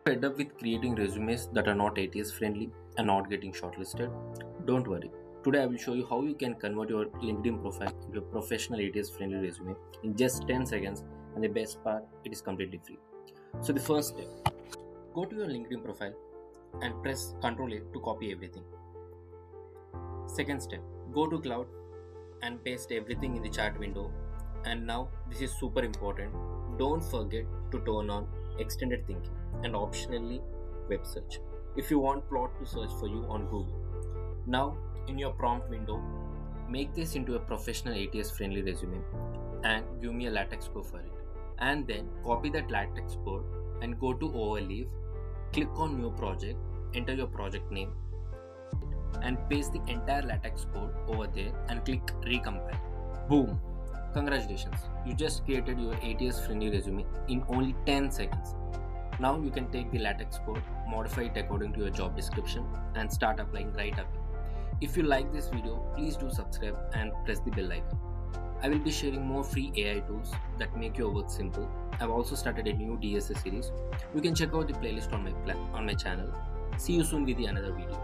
Fed up with creating resumes that are not ATS friendly and not getting shortlisted? Don't worry. Today I will show you how you can convert your LinkedIn profile into a professional ATS friendly resume in just 10 seconds, and the best part, it is completely free. So the first step, go to your LinkedIn profile and press Ctrl A to copy everything. Second step, go to cloud and paste everything in the chat window. And now this is super important. Don't forget to turn on extended thinking and optionally web search if you want plot to search for you on Google. Now in your prompt window, make this into a professional ATS friendly resume and give me a latex code for it. And then copy that latex code and go to overleaf, click on new project, enter your project name and paste the entire latex code over there and click recompile. Boom! Congratulations, you just created your ATS friendly resume in only 10 seconds. Now you can take the latex code, modify it according to your job description and start applying right away. If you like this video, please do subscribe and press the bell icon. I will be sharing more free AI tools that make your work simple. I've also started a new DSS series. You can check out the playlist on my channel. See you soon with another video.